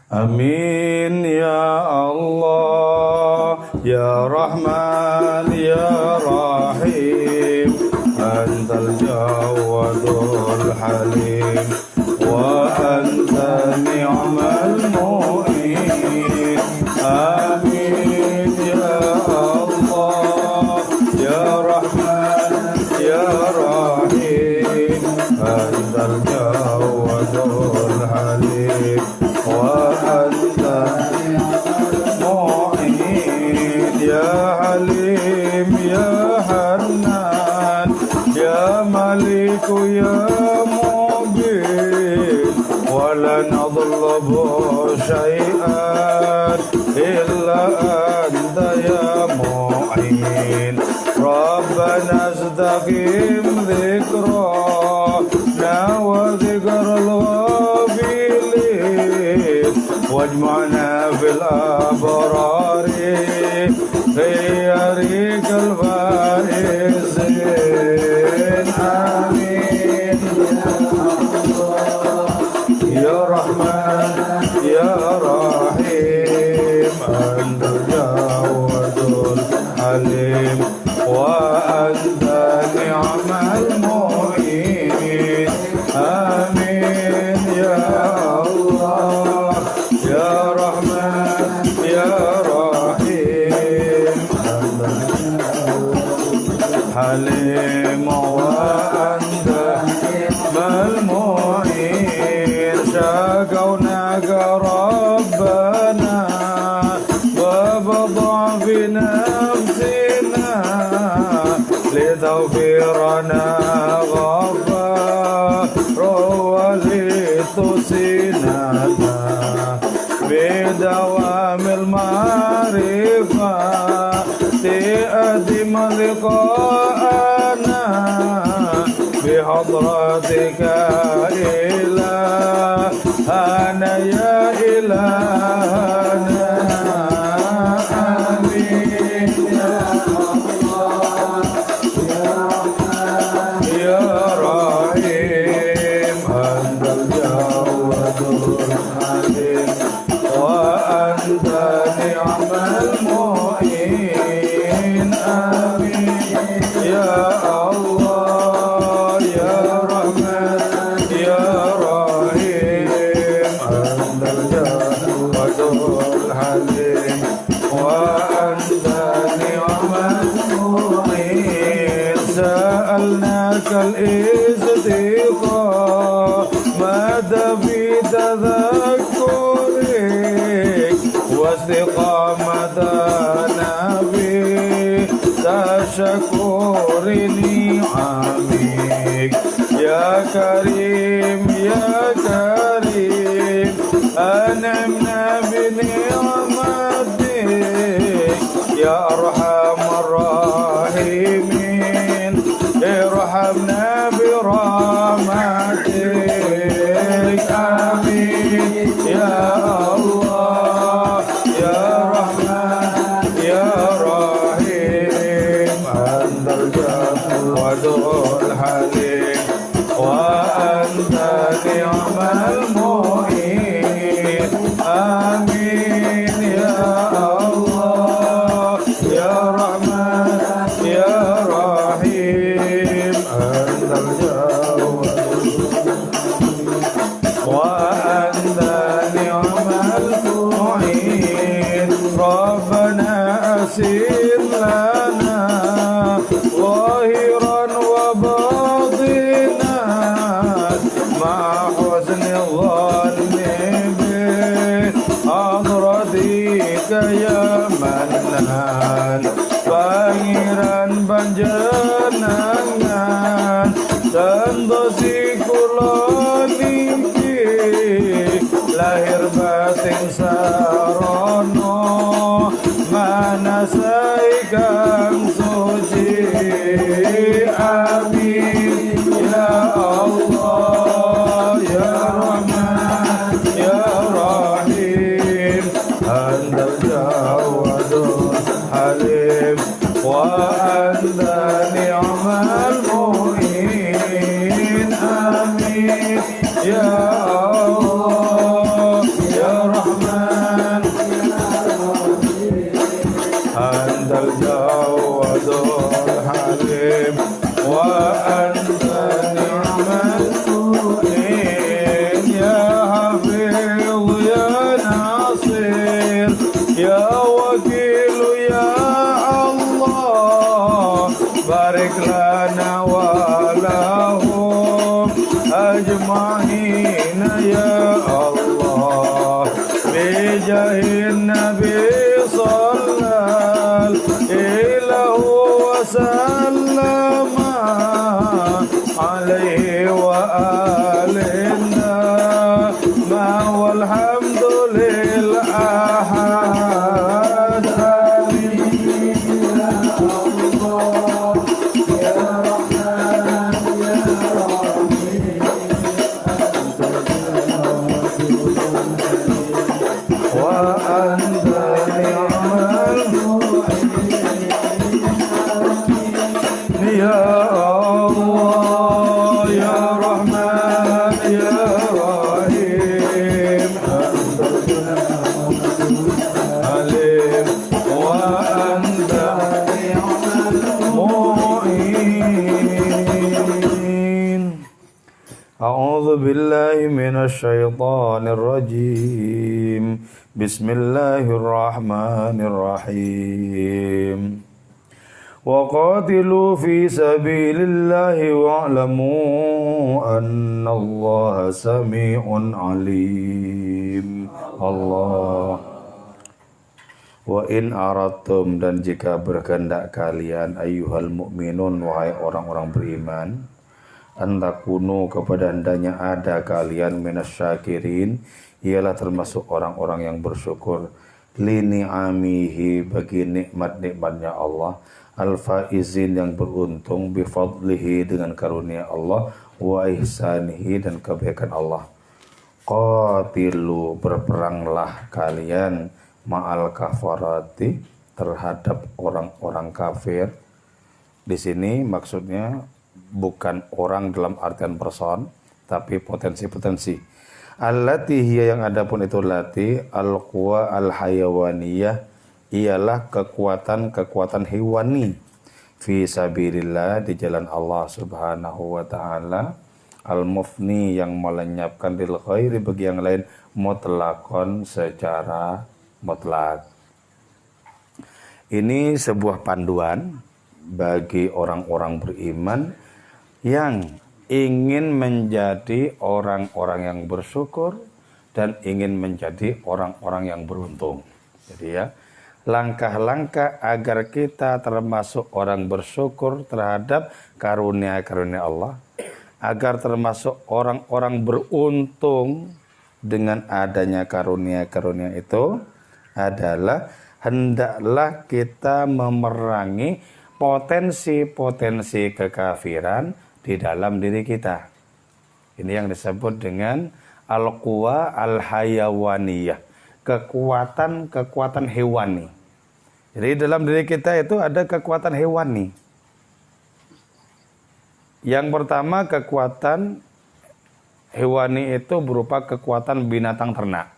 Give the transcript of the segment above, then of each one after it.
Amin ya Allah, ya Rahman ya Rahim, Antal Jawadul Halim, wa anta ni'mal mu'in. Amin ya Allah, ya Rahman ya Rahim, Antal Jawadul Halim, wa anta mu'in. Ya Halim ya Hannan ya Maliku ya Mubin, wa la nadlabu syai'an illa anta ya mu'in. Rabbana astaqim dhikrana wa dhikrul ghafilin, wajma'na fil abrari khiyarika al-faizin. Amin ya Rahman ya Rahim, Antal Jawadul Halim, wa anta ni'mal mu'in. Amin ya Allah, ya Rahman ya Rahim, Halim, wa anta ni'mal mu'in. Syakawnaka Rabbana wa bid'afi nafsina litaghfirana ghafaru wa litusinana bidawamil ma'rifati adim liqa'ana bihadratika ilahana ya ilahana. Amin ya Allah, ya Rahim, Antal Jawadul Halim, wa anta ni'mal mu'in. Amin ya Allah, ya Rahman ya Rahim, Antal Jawadul Halim, wa anta ni'mal mu'in. Sa'alnaka al-istiqamata fi tadhakkurik wa istiqamatana fi tashakuri ni'amik. Ya Karim ya Karim, an'amna bi ni'matik. Ya Arhamar Rahimin, irhamna bi rahmatik. Amin ya Allah, ya Rahman ya Rahim, Antal Jawadul Halim, wa anta ni'mal mu'in. Amin ya Allah, ya Rahman ya Rahim, Antal Jawadul, wa anta ni'mal mu'in. Rabbana asir lana zahiran wa batinan ma'a husni dhanni bi hadratika ya Mannan. Pangeran panjenengan santosi kula niki lahir batin sarana manasai kang suci. Amin ya Allah, ya Rahman ya Rahim, Antal Jawadul Halim, wa anta ni'mal mu'in. Amin ya Allah, ya Rahman bijahin Nabi sallallahu wa sallama alaihi wa alina ma walhamdulil ahad. A'udzu billahi minasy syaithanir rajim. Bismillahirrahmanirrahim. Wa qatilu fi sabilillahi wa'lamu annallaha sami'un alim. Allah. Wa in aradtum, dan jika berkehendak kalian ayyuhal mu'minun, wahai orang-orang beriman, antakunu, kepada hendaknya ada kalian minasyakirin, ialah termasuk orang-orang yang bersyukur, lini'amihi, bagi nikmat-nikmatnya Allah, al-faizin, yang beruntung, bifadlihi, dengan karunia Allah, wa ihsanihi, dan kebaikan Allah. Qatilu, berperanglah kalian, ma'al kafarati, terhadap orang-orang kafir. Di sini maksudnya bukan orang dalam artian person, tapi potensi-potensi. Allati hiya, yang adapun itu lati, al-quwa al-hayawaniyah, ialah kekuatan-kekuatan hewani, fi sabilillah, di jalan Allah subhanahu wa ta'ala, al-mufni, yang melenyapkan, lil khairi, bagi yang lain, mutlakon, secara mutlak. Ini sebuah panduan bagi orang-orang beriman yang ingin menjadi orang-orang yang bersyukur dan ingin menjadi orang-orang yang beruntung. Jadi ya, langkah-langkah agar kita termasuk orang bersyukur terhadap karunia-karunia Allah, agar termasuk orang-orang beruntung dengan adanya karunia-karunia itu, adalah hendaklah kita memerangi potensi-potensi kekafiran di dalam diri kita. Ini yang disebut dengan al-quwa al-hayawaniyah, kekuatan hewani. Jadi dalam diri kita itu ada kekuatan hewani. Yang pertama, kekuatan hewani itu berupa kekuatan binatang ternak.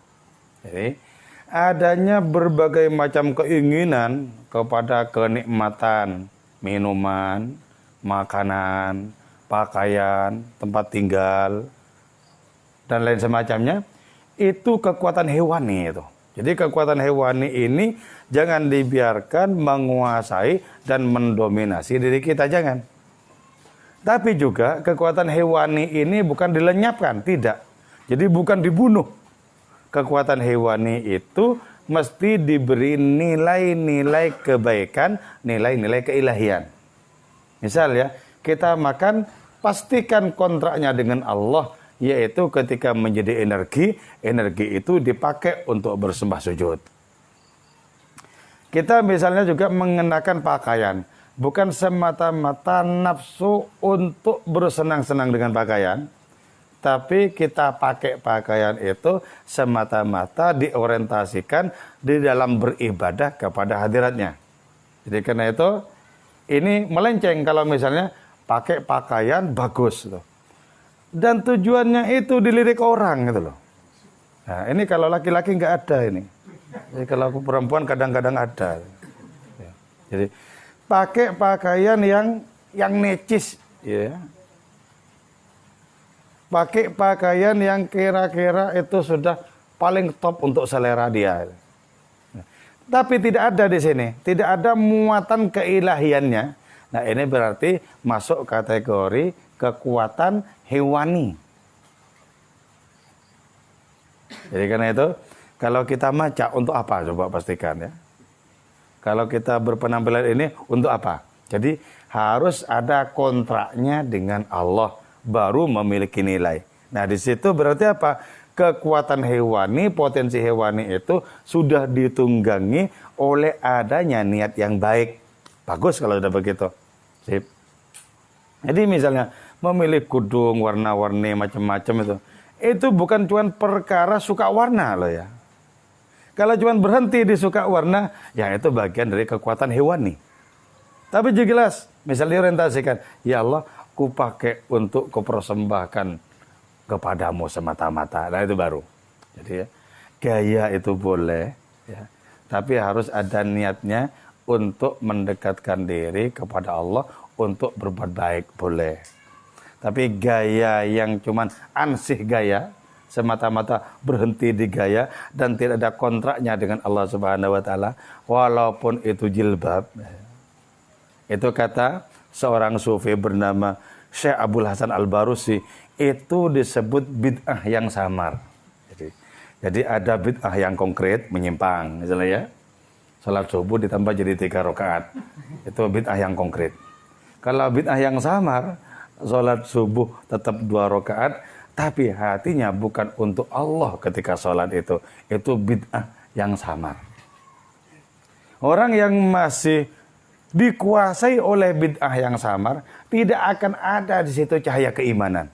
Jadi adanya berbagai macam keinginan kepada kenikmatan, minuman, makanan, pakaian, tempat tinggal, dan lain semacamnya, itu kekuatan hewani itu. Jadi kekuatan hewani ini jangan dibiarkan menguasai dan mendominasi diri kita, jangan. Tapi juga kekuatan hewani ini bukan dilenyapkan, tidak. Jadi bukan dibunuh. Kekuatan hewani itu mesti diberi nilai-nilai kebaikan, nilai-nilai keilahian. Misal ya, kita makan, pastikan kontraknya dengan Allah, yaitu ketika menjadi energi, energi itu dipakai untuk bersembah sujud. Kita misalnya juga mengenakan pakaian, bukan semata-mata nafsu untuk bersenang-senang dengan pakaian, tapi kita pakai pakaian itu semata-mata diorientasikan di dalam beribadah kepada hadiratnya. Jadi karena itu, ini melenceng kalau misalnya pakai pakaian bagus gitu. Dan tujuannya itu dilirik orang gitu loh. Nah ini kalau laki-laki nggak ada ini. Jadi kalau perempuan kadang-kadang ada. Jadi pakai pakaian yang necis, ya. Pakai pakaian yang kira-kira itu sudah paling top untuk selera dia. Tapi tidak ada di sini, tidak ada muatan keilahiannya. Nah ini berarti masuk kategori kekuatan hewani. Jadi karena itu Kalau kita maca untuk apa? Coba pastikan ya. Kalau kita berpenampilan ini untuk apa? Jadi harus ada kontraknya dengan Allah baru memiliki nilai. Nah di situ berarti apa? Kekuatan hewani, potensi hewani itu sudah ditunggangi oleh adanya niat yang baik. Bagus kalau sudah begitu. Sip. Jadi misalnya memilih kudung warna-warni macam-macam itu bukan cuma perkara suka warna loh ya. Kalau cuma berhenti di suka warna, ya itu bagian dari kekuatan hewani. Tapi juga jelas, misalnya orientasikan, ya Allah, ku pakai untuk kupersembahkan kepadamu semata-mata. Nah itu baru. Jadi ya, gaya itu boleh, ya. Tapi harus ada niatnya untuk mendekatkan diri kepada Allah, untuk berbuat baik boleh. Tapi gaya yang cuman ansih gaya, semata-mata berhenti di gaya dan tidak ada kontraknya dengan Allah Subhanahu wa taala, walaupun itu jilbab. Itu kata seorang sufi bernama Syekh Abdul Hasan Al-Barusi, itu disebut bid'ah yang samar. Jadi ada bid'ah yang konkret menyimpang, misalnya ya, salat subuh ditambah jadi 3 rakaat. Itu bid'ah yang konkret. Kalau bid'ah yang samar, salat subuh tetap 2 rakaat, tapi hatinya bukan untuk Allah ketika salat itu bid'ah yang samar. Orang yang masih dikuasai oleh bid'ah yang samar, tidak akan ada di situ cahaya keimanan.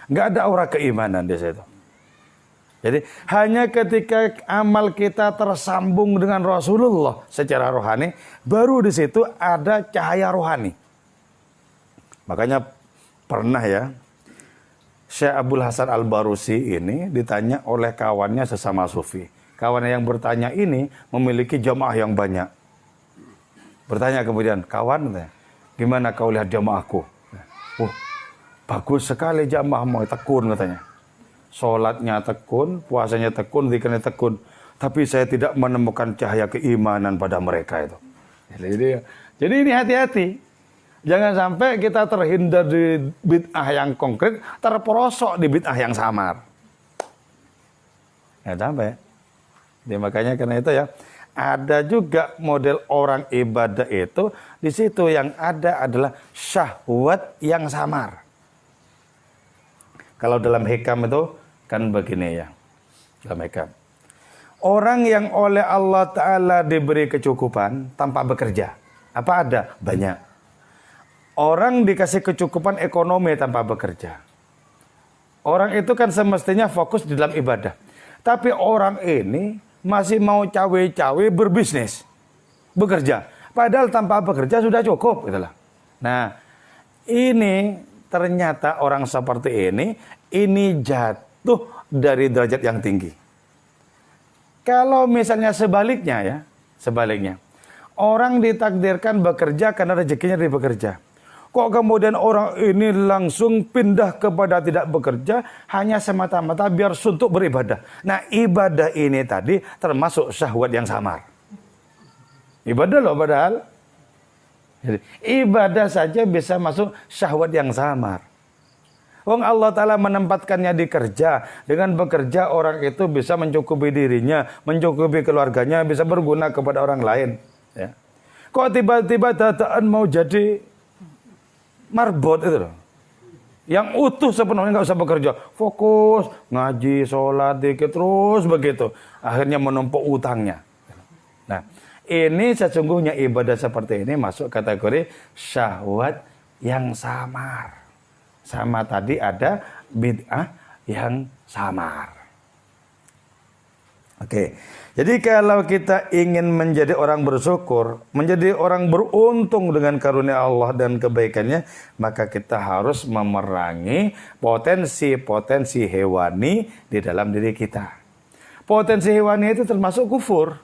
Nggak ada aura keimanan di situ. Jadi hanya ketika amal kita tersambung dengan Rasulullah secara rohani, baru di situ ada cahaya rohani. Makanya pernah ya, Syekh Abdul Hasan Al-Barusi ini ditanya oleh kawannya sesama sufi. Kawannya yang bertanya ini memiliki jamaah yang banyak. Bertanya kemudian, kawan, gimana kau lihat jamaahku? Bagus sekali jamaahmu, tekun katanya. Sholatnya tekun, puasanya tekun, zikirnya tekun. Tapi saya tidak menemukan cahaya keimanan pada mereka itu. Jadi ini hati-hati. Jangan sampai kita terhindar di bid'ah yang konkret, terperosok di bid'ah yang samar. Ya sampai. Jadi makanya karena itu ya, ada juga model orang ibadah itu, di situ yang ada adalah syahwat yang samar. Kalau dalam hikam itu kan begini ya, dalam hikam. Orang yang oleh Allah Ta'ala diberi kecukupan tanpa bekerja. Apa ada? Banyak. Orang dikasih kecukupan ekonomi tanpa bekerja. Orang itu kan semestinya fokus di dalam ibadah. Tapi orang ini masih mau cawe-cawe berbisnis, bekerja. Padahal tanpa bekerja sudah cukup. Itulah. Nah, ini ternyata orang seperti ini jatuh dari derajat yang tinggi. Kalau misalnya sebaliknya ya, sebaliknya. Orang ditakdirkan bekerja karena rezekinya dari bekerja. Kok kemudian orang ini langsung pindah kepada tidak bekerja hanya semata-mata biar suntuk beribadah. Nah ibadah ini tadi termasuk syahwat yang samar. Ibadah loh padahal. Jadi, ibadah saja bisa masuk syahwat yang samar. Wong Allah Ta'ala menempatkannya di kerja. Dengan bekerja orang itu bisa mencukupi dirinya, mencukupi keluarganya, bisa berguna kepada orang lain. Ya. Kok tiba-tiba dadaan mau jadi marbot itu loh. Yang utuh sepenuhnya nggak usah bekerja. Fokus, ngaji, sholat, dikit, terus begitu. Akhirnya menumpuk utangnya. Nah, ini sesungguhnya ibadah seperti ini masuk kategori syahwat yang samar. Sama tadi ada bid'ah yang samar. Oke. Jadi kalau kita ingin menjadi orang bersyukur, menjadi orang beruntung dengan karunia Allah dan kebaikannya, maka kita harus memerangi potensi-potensi hewani di dalam diri kita. Potensi hewani itu termasuk kufur.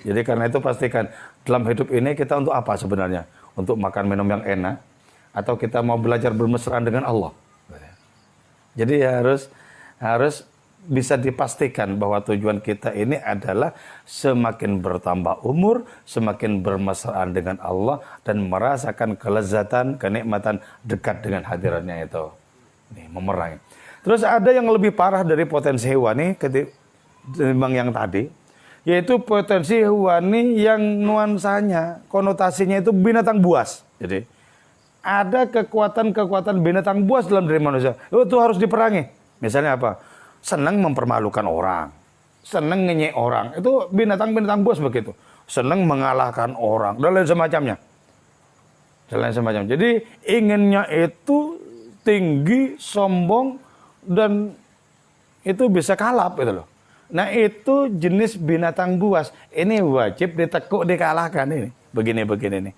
Jadi karena itu pastikan dalam hidup ini kita untuk apa sebenarnya? Untuk makan minum yang enak atau kita mau belajar bermesraan dengan Allah? Jadi harus bisa dipastikan bahwa tujuan kita ini adalah semakin bertambah umur, semakin bermesraan dengan Allah dan merasakan kelezatan, kenikmatan dekat dengan hadirannya itu. Ini memerangi. Terus ada yang lebih parah dari potensi hewani, Memang yang tadi, yaitu potensi hewani yang nuansanya, konotasinya itu binatang buas. Jadi ada kekuatan-kekuatan binatang buas dalam diri manusia. Itu harus diperangi. Misalnya apa? Senang mempermalukan orang, senang ngenyek orang. Itu binatang-binatang buas begitu. Senang mengalahkan orang dan lain semacamnya. Jadi inginnya itu tinggi, sombong, dan itu bisa kalap gitu loh. Nah itu jenis binatang buas. Ini wajib ditekuk, dikalahkan ini. Begini nih.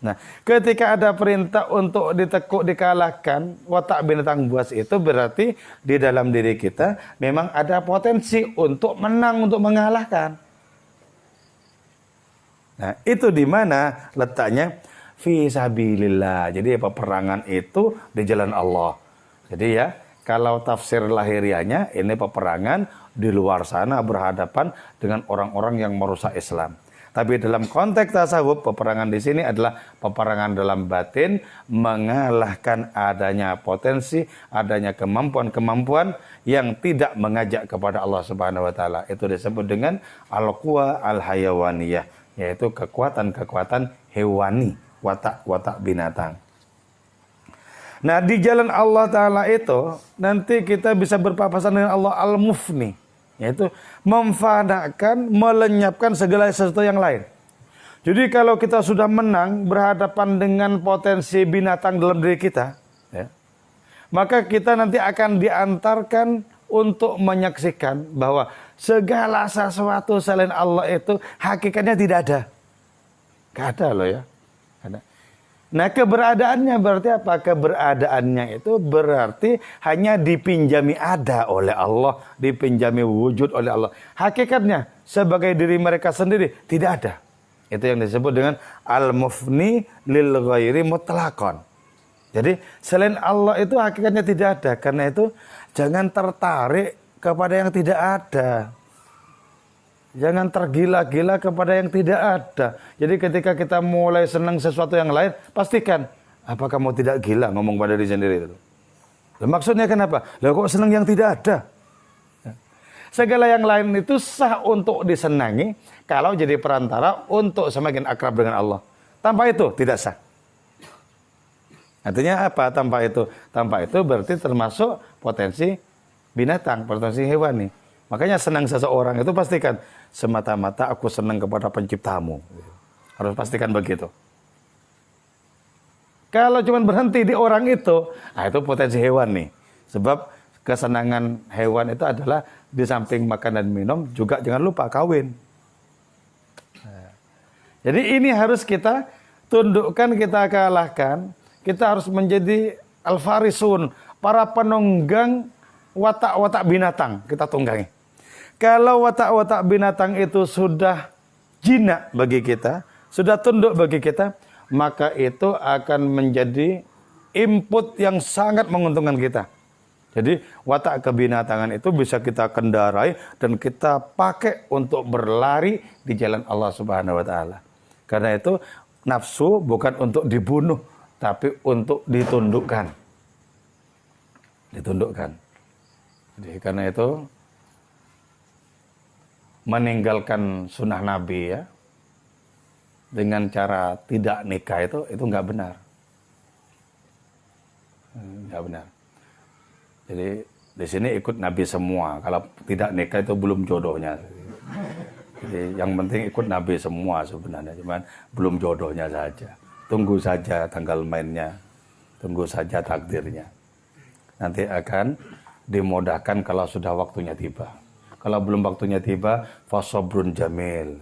Nah ketika ada perintah untuk ditekuk, dikalahkan watak binatang buas itu berarti di dalam diri kita memang ada potensi untuk menang, untuk mengalahkan. Nah itu di mana letaknya? Fi sabilillah. Jadi peperangan itu di jalan Allah. Jadi ya, kalau tafsir lahiriahnya ini peperangan di luar sana berhadapan dengan orang-orang yang merusak Islam. Tapi dalam konteks tasawuf, peperangan di sini adalah peperangan dalam batin, mengalahkan adanya potensi, adanya kemampuan-kemampuan yang tidak mengajak kepada Allah Subhanahu wa taala. Itu disebut dengan al-quwa al-hayawaniyah, yaitu kekuatan-kekuatan hewani, watak-watak binatang. Nah, di jalan Allah Ta'ala itu, nanti kita bisa berpapasan dengan Allah Al-Mufni, yaitu memfanakan, melenyapkan segala sesuatu yang lain. Jadi kalau kita sudah menang berhadapan dengan potensi binatang dalam diri kita, ya, maka kita nanti akan diantarkan untuk menyaksikan bahwa segala sesuatu selain Allah itu hakikatnya tidak ada. Gak ada loh ya. Nah keberadaannya berarti apa? Keberadaannya itu berarti hanya dipinjami ada oleh Allah, dipinjami wujud oleh Allah. Hakikatnya sebagai diri mereka sendiri tidak ada. Itu yang disebut dengan al-mufni lil ghairi mutlaqan. Jadi selain Allah itu hakikatnya tidak ada. Karena itu jangan tertarik kepada yang tidak ada. Jangan tergila-gila kepada yang tidak ada. Jadi ketika kita mulai senang sesuatu yang lain, pastikan, apa kamu tidak gila ngomong pada diri sendiri itu. Maksudnya kenapa? Lah kok senang yang tidak ada? Segala yang lain itu sah untuk disenangi kalau jadi perantara untuk semakin akrab dengan Allah. Tanpa itu tidak sah. Artinya apa tanpa itu? Tanpa itu berarti termasuk potensi binatang, potensi hewani. Makanya senang seseorang itu pastikan semata-mata aku senang kepada penciptamu. Harus pastikan begitu. Kalau cuma berhenti di orang itu, nah itu potensi hewan nih. Sebab kesenangan hewan itu adalah di samping makan dan minum juga jangan lupa kawin. Nah, jadi ini harus kita tundukkan, kita kalahkan. Kita harus menjadi al-farisun, para penunggang watak-watak binatang, kita tunggangi. Kalau watak-watak binatang itu sudah jinak bagi kita, sudah tunduk bagi kita, maka itu akan menjadi input yang sangat menguntungkan kita. Jadi watak kebinatangan itu bisa kita kendarai dan kita pakai untuk berlari di jalan Allah Subhanahu wa taala. Karena itu nafsu bukan untuk dibunuh, tapi untuk ditundukkan. Ditundukkan. Jadi karena itu meninggalkan sunnah Nabi ya dengan cara tidak nikah itu nggak benar, nggak benar. Jadi di sini ikut Nabi semua. Kalau tidak nikah itu belum jodohnya. Jadi yang penting ikut Nabi semua sebenarnya, cuman belum jodohnya saja. Tunggu saja tanggal mainnya, tunggu saja takdirnya. Nanti akan dimudahkan kalau sudah waktunya tiba. Kalau belum waktunya tiba, fasobrun jamil.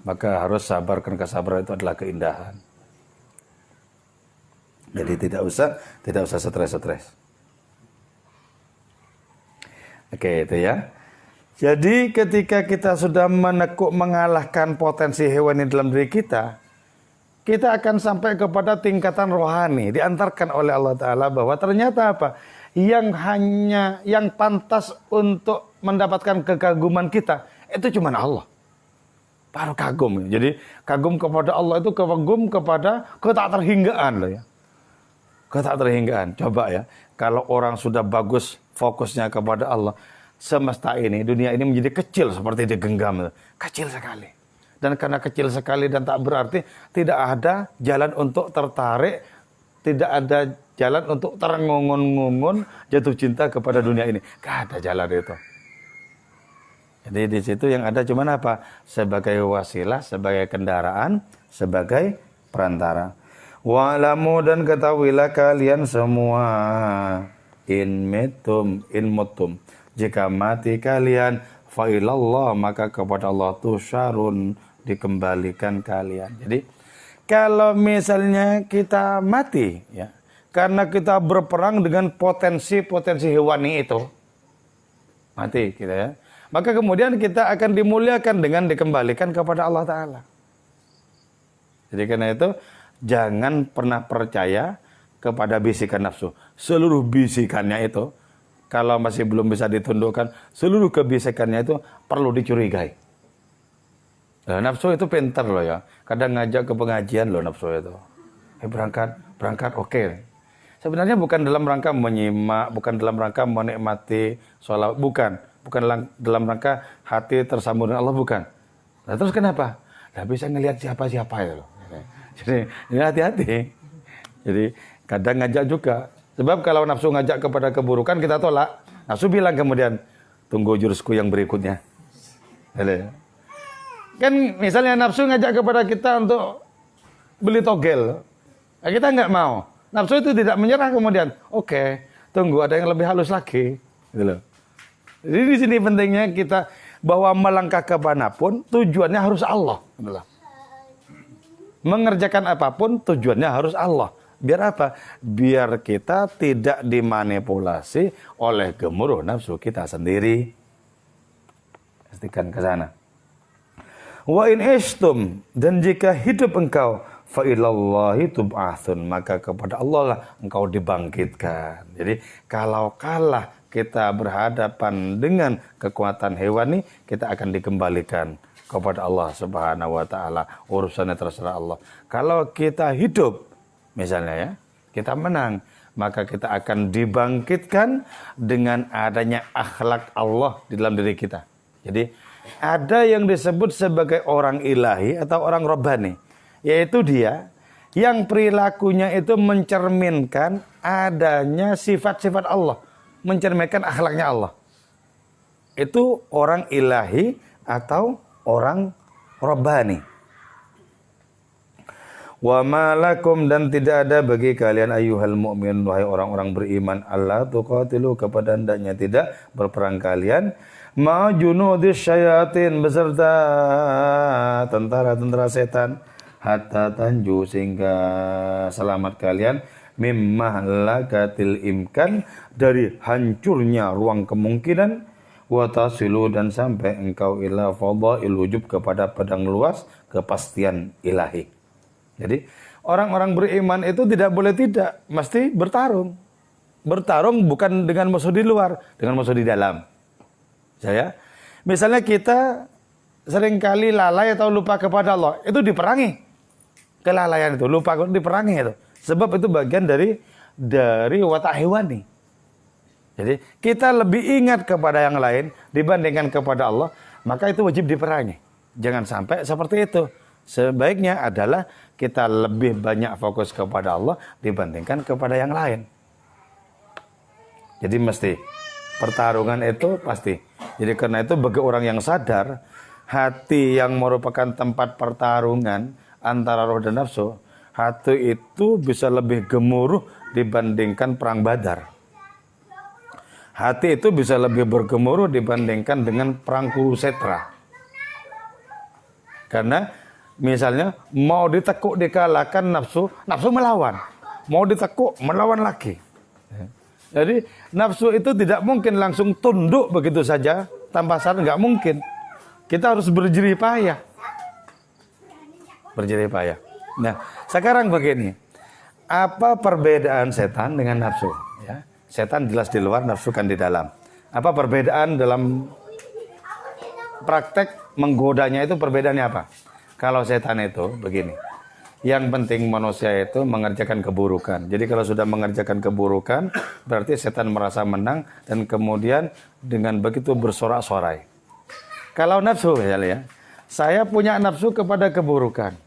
Maka harus sabar, karena kesabaran itu adalah keindahan. Jadi tidak usah stres-stres. Oke, itu ya. Jadi ketika kita sudah menekuk mengalahkan potensi hewani dalam diri kita akan sampai kepada tingkatan rohani, diantarkan oleh Allah Ta'ala bahwa ternyata apa? Yang pantas untuk mendapatkan kekaguman kita itu cuma Allah. Baru kagum. Jadi kagum kepada Allah itu kagum kepada ketakterhinggaan loh ya. Ketakterhinggaan. Coba ya, kalau orang sudah bagus fokusnya kepada Allah, semesta ini, dunia ini menjadi kecil seperti digenggam. Kecil sekali. Dan karena kecil sekali dan tak berarti, tidak ada jalan untuk tertarik, tidak ada jalan untuk terengungun-ngungun jatuh cinta kepada dunia ini. Gak ada jalan itu. Jadi di situ yang ada cuma apa? Sebagai wasilah, sebagai kendaraan, sebagai perantara. Wa'lamu dan ketahuilah kalian semua, in mutum, jika mati kalian, fa'ilallah, maka kepada Allah tusyarun, dikembalikan kalian. Jadi kalau misalnya kita mati ya, karena kita berperang dengan potensi-potensi hewani itu, mati kita ya, maka kemudian kita akan dimuliakan dengan dikembalikan kepada Allah Ta'ala. Jadi karena itu jangan pernah percaya kepada bisikan nafsu. Seluruh bisikannya itu, kalau masih belum bisa ditundukkan, seluruh kebisikannya itu perlu dicurigai. Nah, nafsu itu pintar loh ya. Kadang ngajak ke pengajian loh nafsu itu. Berangkat, oke. Sebenarnya bukan dalam rangka menyimak, bukan dalam rangka menikmati sholat, bukan dalam rangka hati tersambung dengan Allah, bukan. Nah, terus kenapa? Nggak bisa ngelihat siapa-siapa itu loh. Jadi ini hati-hati. Jadi kadang ngajak juga. Sebab kalau nafsu ngajak kepada keburukan kita tolak. Nafsu bilang kemudian, tunggu jurusku yang berikutnya. Kan misalnya nafsu ngajak kepada kita untuk beli togel. Nah, kita nggak mau. Nafsu itu tidak menyerah kemudian. Oke, tunggu ada yang lebih halus lagi. Gitu loh. Jadi di sini pentingnya kita bahwa melangkah ke manapun tujuannya harus Allah. Gitu loh. Mengerjakan apapun tujuannya harus Allah. Biar apa? Biar kita tidak dimanipulasi oleh gemuruh nafsu kita sendiri. Pastikan ke sana. Wa in ishtum, dan jika hidup engkau, fa ilallahi tub'atsun, maka kepada Allah lah engkau dibangkitkan. Jadi kalau kalah kita berhadapan dengan kekuatan hewani, kita akan dikembalikan kepada Allah Subhanahu wa taala. Urusannya terserah Allah. Kalau kita hidup misalnya ya, kita menang, maka kita akan dibangkitkan dengan adanya akhlak Allah di dalam diri kita. Jadi ada yang disebut sebagai orang ilahi atau orang robbani, yaitu dia yang perilakunya itu mencerminkan adanya sifat-sifat Allah, mencerminkan akhlaknya Allah. Itu orang ilahi atau orang robbani. Wa malakum, dan tidak ada bagi kalian ayyuhal mu'min, wahai orang-orang beriman, Allah tuqatilu, kepada hendaknya tidak berperang kalian, ma junudis syayatin, beserta tentara-tentara setan, hatta tanju, sehingga selamat kalian, mimma lakatil imkan, dari hancurnya ruang kemungkinan, wa tasilu, dan sampai engkau ila fadhail wujub, kepada padang luas kepastian ilahi. Jadi orang-orang beriman itu tidak boleh tidak, mesti bertarung. Bertarung bukan dengan musuh di luar, dengan musuh di dalam. Saya, misalnya kita seringkali lalai atau lupa kepada Allah, itu diperangi. Kelalaian itu, lupa diperangi itu. Sebab itu bagian dari watak hewani. Jadi kita lebih ingat kepada yang lain dibandingkan kepada Allah, maka itu wajib diperangi. Jangan sampai seperti itu. Sebaiknya adalah kita lebih banyak fokus kepada Allah dibandingkan kepada yang lain. Jadi mesti pertarungan itu pasti. Jadi karena itu bagi orang yang sadar, hati yang merupakan tempat pertarungan antara roh dan nafsu, hati itu bisa lebih gemuruh dibandingkan perang Badar. Hati itu bisa lebih bergemuruh dibandingkan dengan perang Kurusetra. Karena misalnya mau ditekuk dikalahkan nafsu, nafsu melawan. Mau ditekuk, melawan lagi. Jadi nafsu itu tidak mungkin langsung tunduk begitu saja tanpa syarat, nggak mungkin. Kita harus berjerih payah. Berjerih payah. Nah, sekarang begini. Apa perbedaan setan dengan nafsu? Ya, setan jelas di luar, nafsu kan di dalam. Apa perbedaan dalam praktek menggodanya itu, perbedaannya apa? Kalau setan itu begini, Yang penting manusia itu mengerjakan keburukan. Jadi kalau sudah mengerjakan keburukan, berarti setan merasa menang dan kemudian dengan begitu bersorak-sorai. Kalau nafsu misalnya ya, saya punya nafsu kepada keburukan.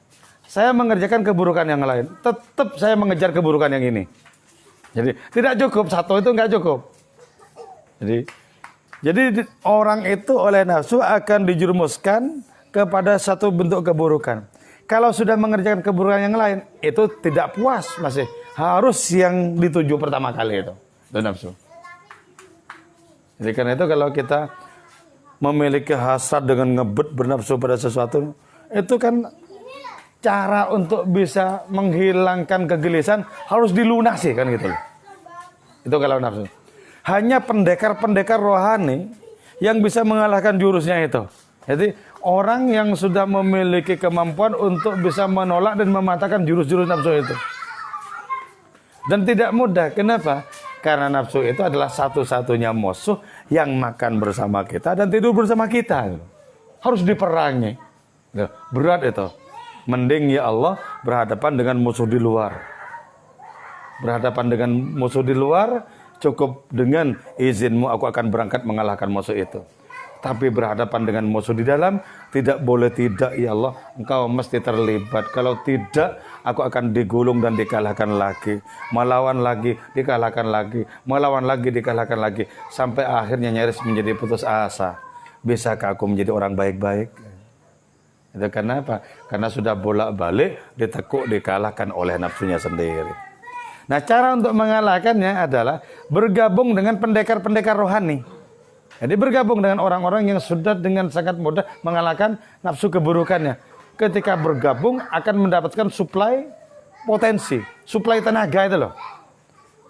Saya mengerjakan keburukan yang lain, tetap saya mengejar keburukan yang ini. Jadi tidak cukup, satu itu enggak cukup. Jadi orang itu oleh nafsu akan dijerumuskan kepada satu bentuk keburukan. Kalau sudah mengerjakan keburukan yang lain, itu tidak puas masih. Harus yang dituju pertama kali itu nafsu. Jadi karena itu kalau kita memiliki hasad dengan ngebet bernafsu pada sesuatu, itu kan cara untuk bisa menghilangkan kegelisahan harus dilunasi kan gitu loh. Itu kalau nafsu. Hanya pendekar-pendekar rohani yang bisa mengalahkan jurusnya itu. Jadi orang yang sudah memiliki kemampuan untuk bisa menolak dan mematahkan jurus-jurus nafsu itu. Dan tidak mudah. Kenapa? Karena nafsu itu adalah satu-satunya musuh yang makan bersama kita dan tidur bersama kita. Harus diperangi. Berat itu. Mending ya Allah berhadapan dengan musuh di luar. Berhadapan dengan musuh di luar, cukup dengan izinmu aku akan berangkat mengalahkan musuh itu. Tapi berhadapan dengan musuh di dalam, tidak boleh tidak ya Allah, engkau mesti terlibat. Kalau tidak, aku akan digulung dan dikalahkan lagi. Melawan lagi, dikalahkan lagi. Melawan lagi, dikalahkan lagi. Sampai akhirnya nyaris menjadi putus asa. Bisakah aku menjadi orang baik-baik? Itu karena apa? Karena sudah bolak-balik ditekuk, dikalahkan oleh nafsunya sendiri. Nah, cara untuk mengalahkannya adalah bergabung dengan pendekar-pendekar rohani. Jadi bergabung dengan orang-orang yang sudah dengan sangat mudah mengalahkan nafsu keburukannya. Ketika bergabung akan mendapatkan suplai potensi, suplai tenaga itu loh.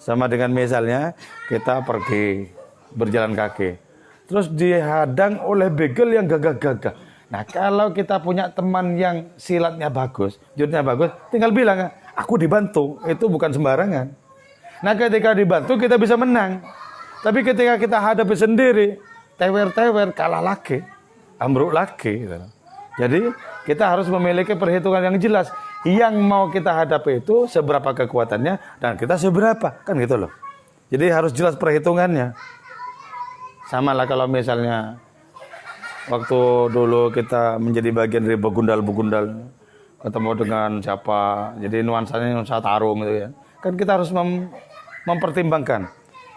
Sama dengan misalnya kita pergi berjalan kaki, terus dihadang oleh begal yang gagah-gagah. Nah, kalau kita punya teman yang silatnya bagus, jurusnya bagus, tinggal bilang, aku dibantu. Itu bukan sembarangan. Nah, ketika dibantu kita bisa menang. Tapi ketika kita hadapi sendiri, tewer-tewer, kalah lagi, ambruk lagi. Jadi kita harus memiliki perhitungan yang jelas. Yang mau kita hadapi itu seberapa kekuatannya dan kita seberapa, kan gitu loh. Jadi harus jelas perhitungannya. Sama lah kalau misalnya waktu dulu kita menjadi bagian dari begundal-begundal, ketemu dengan siapa, jadi nuansanya nuansa tarung gitu ya. Kan kita harus mempertimbangkan.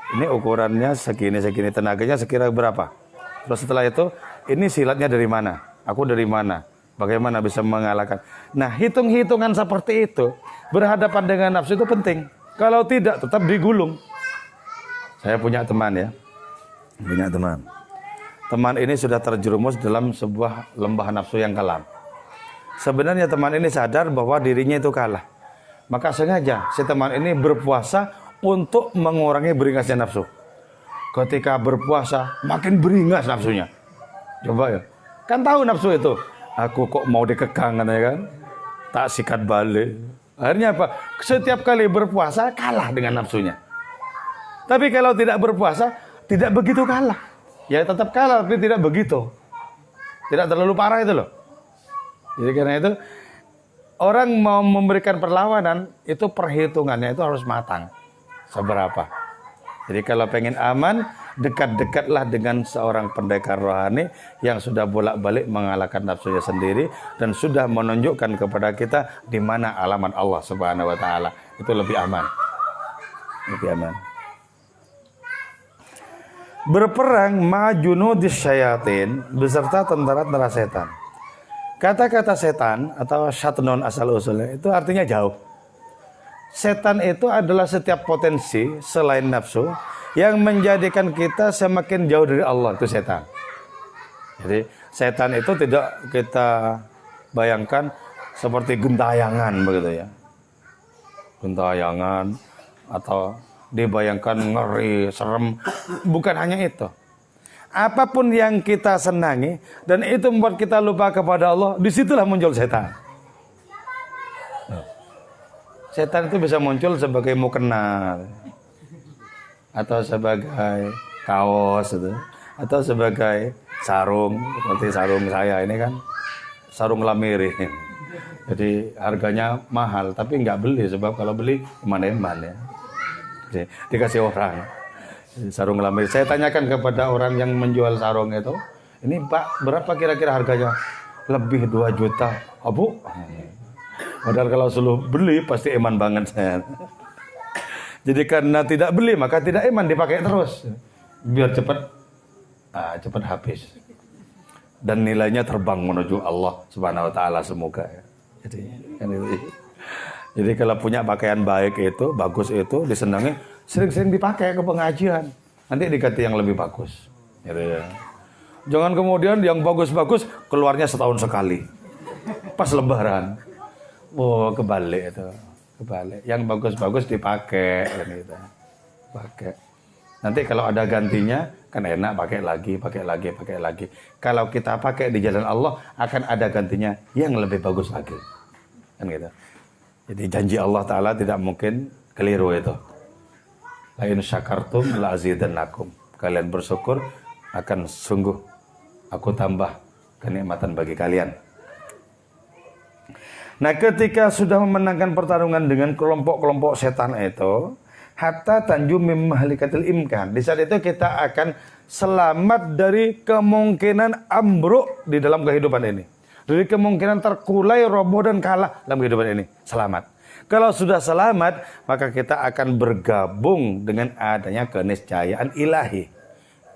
Ini ukurannya segini, tenaganya sekira berapa. Terus setelah itu, ini silatnya dari mana? Aku dari mana? Bagaimana bisa mengalahkan? Nah, hitung-hitungan seperti itu, berhadapan dengan nafsu itu penting. Kalau tidak, tetap digulung. Saya punya teman ya. Punya teman. Teman ini sudah terjerumus dalam sebuah lembah nafsu yang kelam. Sebenarnya teman ini sadar bahwa dirinya itu kalah. Maka sengaja si teman ini berpuasa untuk mengurangi beringasnya nafsu. Ketika berpuasa makin beringas nafsunya. Coba ya. Kan tahu nafsu itu. Aku kok mau dikekang katanya kan. Tak sikat balik. Akhirnya apa? Setiap kali berpuasa kalah dengan nafsunya. Tapi kalau tidak berpuasa tidak begitu kalah. Ya tetap kalah tapi tidak begitu. Tidak terlalu parah itu loh. Jadi karena itu orang mau memberikan perlawanan itu perhitungannya itu harus matang. Seberapa. Jadi kalau pengen aman, dekat-dekatlah dengan seorang pendekar rohani yang sudah bolak-balik mengalahkan nafsunya sendiri dan sudah menunjukkan kepada kita di mana alamat Allah Subhanahu wa taala. Itu lebih aman. Lebih aman. Berperang majunudis syayatin beserta tentara-tentara setan. Kata-kata setan atau syaiton asal usulnya itu artinya jauh. Setan itu adalah setiap potensi selain nafsu yang menjadikan kita semakin jauh dari Allah, itu setan. Jadi setan itu tidak kita bayangkan seperti gentayangan begitu ya. Gentayangan atau dibayangkan ngeri, serem, bukan hanya itu. Apapun yang kita senangi dan itu membuat kita lupa kepada Allah, disitulah muncul setan. Setan itu bisa muncul sebagai mukena atau sebagai kaos itu, atau sebagai sarung seperti sarung saya ini kan, sarung lamiri. Jadi harganya mahal, tapi nggak beli sebab kalau beli eman-eman ya. Jadi, dikasih orang. Sarung lamir. Saya tanyakan kepada orang yang menjual sarung itu, ini Pak berapa kira-kira harganya? Lebih 2 juta. Oh Bu? Padahal kalau suruh beli pasti eman banget saya. Jadi karena tidak beli maka tidak eman, dipakai terus. Biar cepat habis. Dan nilainya terbang menuju Allah Subhanahu wa taala semoga ya. Jadi kalau punya pakaian baik itu, bagus itu, disenangi, sering-sering dipakai ke pengajian. Nanti diganti yang lebih bagus. Gitu ya. Jangan kemudian yang bagus-bagus keluarnya setahun sekali. Pas lebaran. Oh, kebalik itu. Kebalik. Yang bagus-bagus dipakai gitu. Pakai. Nanti kalau ada gantinya kan enak, pakai lagi. Kalau kita pakai di jalan Allah akan ada gantinya yang lebih bagus lagi. Kan gitu. Jadi janji Allah Ta'ala tidak mungkin keliru itu. La in syakartum la azidannakum. Kalian bersyukur akan sungguh aku tambah kenikmatan bagi kalian. Nah, ketika sudah memenangkan pertarungan dengan kelompok-kelompok setan itu, hatta tanjum mim mahlikatil imkan. Di saat itu kita akan selamat dari kemungkinan ambruk di dalam kehidupan ini. Dari kemungkinan terkulai, roboh dan kalah dalam kehidupan ini. Selamat. Kalau sudah selamat, maka kita akan bergabung dengan adanya keniscayaan ilahi.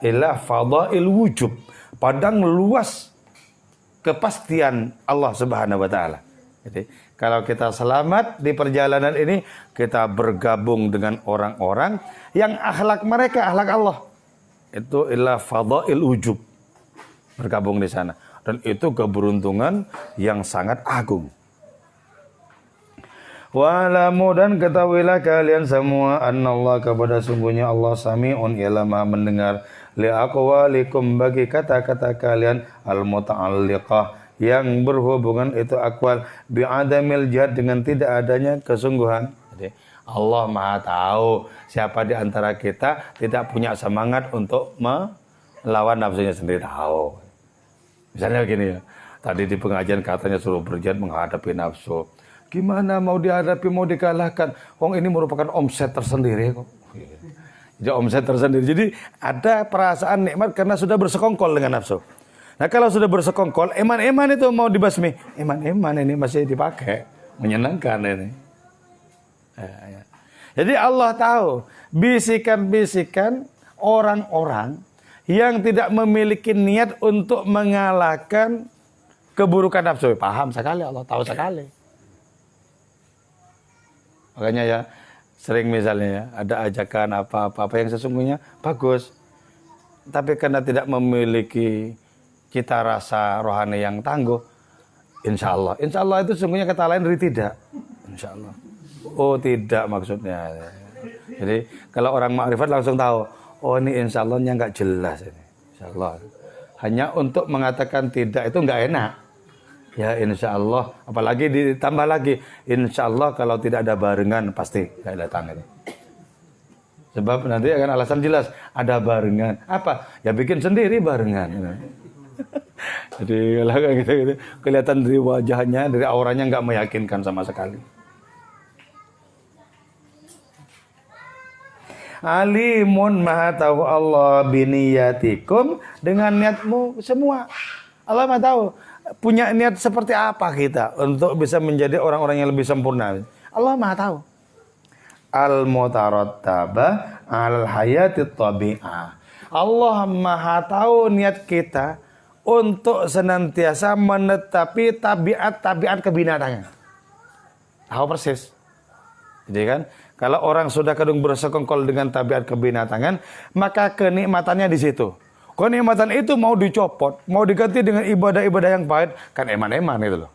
Ila fadail wujub. Padang luas kepastian Allah Subhanahu wa taala. Jadi, kalau kita selamat di perjalanan ini, kita bergabung dengan orang-orang yang akhlak mereka akhlak Allah. Itu ila fadail wujub. Bergabung di sana. Dan itu keberuntungan yang sangat agung. Wa'lamu dan ketahuilah kalian semua annallaha kepada sungguhnya Allah sami'un ialah maha mendengar liaqwalikum bagi kata-kata kalian al-muta'alliqah yang berhubungan itu akwal bi'adamil jihad dengan tidak adanya kesungguhan. Jadi Allah maha tahu siapa di antara kita tidak punya semangat untuk melawan nafsunya sendiri, tahu. Misalnya begini ya, tadi di pengajian katanya suruh berjihad menghadapi nafsu. Gimana mau dihadapi, mau dikalahkan? Wong ini merupakan omset tersendiri kok. Jadi omset tersendiri. Jadi ada perasaan nikmat karena sudah bersekongkol dengan nafsu. Nah kalau sudah bersekongkol, eman-eman itu mau dibasmi. Eman-eman ini masih dipakai. Menyenangkan ini. Ya. Jadi Allah tahu bisikan-bisikan orang-orang yang tidak memiliki niat untuk mengalahkan keburukan nafsu. Paham sekali, Allah tahu sekali. Makanya ya, sering misalnya ya, ada ajakan apa-apa yang sesungguhnya bagus. Tapi karena tidak memiliki cita rasa rohani yang tangguh, insya Allah itu sesungguhnya kata lain dari tidak. Insya Allah. Oh tidak maksudnya. Jadi kalau orang makrifat langsung tahu, oh ini insya Allahnya nggak jelas ini. Insya Allah. Hanya untuk mengatakan tidak itu nggak enak. Ya insya Allah. Apalagi ditambah lagi. Insya Allah kalau tidak ada barengan pasti nggak datang ini. Sebab nanti akan alasan jelas. Ada barengan. Apa? Ya bikin sendiri barengan. Jadi kalau gitu, kelihatan dari wajahnya, dari auranya nggak meyakinkan sama sekali. Alimun maha tahu Allah biniyatikum dengan niatmu semua. Allah maha tahu punya niat seperti apa kita untuk bisa menjadi orang-orang yang lebih sempurna. Allah maha tahu. Al-mutarattaba al-hayati tabi'ah. Allah maha tahu niat kita untuk senantiasa menetapi tabiat-tabiat kebinatangan. Tahu persis. Jadi kan kalau orang sudah kadung bersekongkol dengan tabiat kebinatangan, maka kenikmatannya di situ. Kenikmatan itu mau dicopot, mau diganti dengan ibadah-ibadah yang pahit, kan eman-eman itu loh.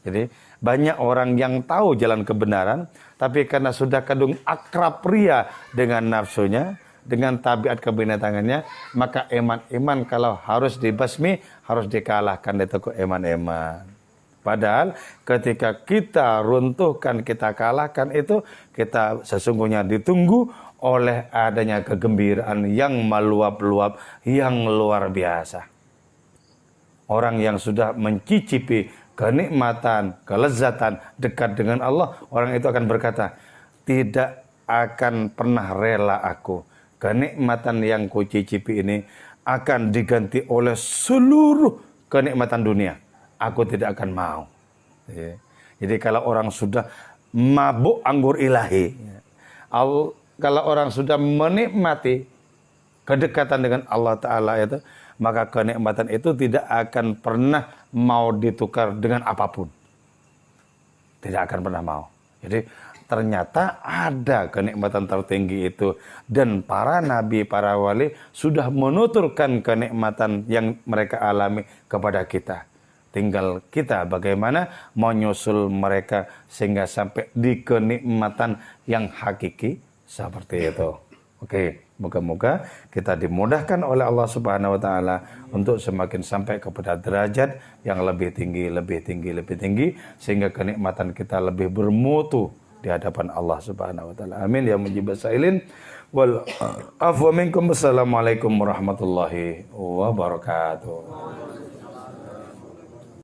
Jadi banyak orang yang tahu jalan kebenaran, tapi karena sudah kadung akrab ria dengan nafsunya, dengan tabiat kebinatangannya, maka eman-eman kalau harus dibasmi, harus dikalahkan itu ke eman-eman. Padahal ketika kita runtuhkan, kita kalahkan itu, kita sesungguhnya ditunggu oleh adanya kegembiraan yang meluap-luap, yang luar biasa. Orang yang sudah mencicipi kenikmatan, kelezatan dekat dengan Allah, orang itu akan berkata, tidak akan pernah rela aku. Kenikmatan yang kucicipi ini akan diganti oleh seluruh kenikmatan dunia. Aku tidak akan mau. Jadi kalau orang sudah mabuk anggur ilahi, kalau orang sudah menikmati kedekatan dengan Allah Ta'ala itu, maka kenikmatan itu tidak akan pernah mau ditukar dengan apapun. Tidak akan pernah mau. Jadi ternyata ada kenikmatan tertinggi itu. Dan para nabi, para wali sudah menuturkan kenikmatan yang mereka alami kepada kita. Tinggal kita bagaimana menyusul mereka sehingga sampai di kenikmatan yang hakiki seperti itu. Oke, moga-moga kita dimudahkan oleh Allah Subhanahu wa taala untuk semakin sampai kepada derajat yang lebih tinggi, lebih tinggi, lebih tinggi sehingga kenikmatan kita lebih bermutu di hadapan Allah Subhanahu wa taala. Amin ya mujibas sailin. Wal afwa minkum. Assalamualaikum warahmatullahi wabarakatuh.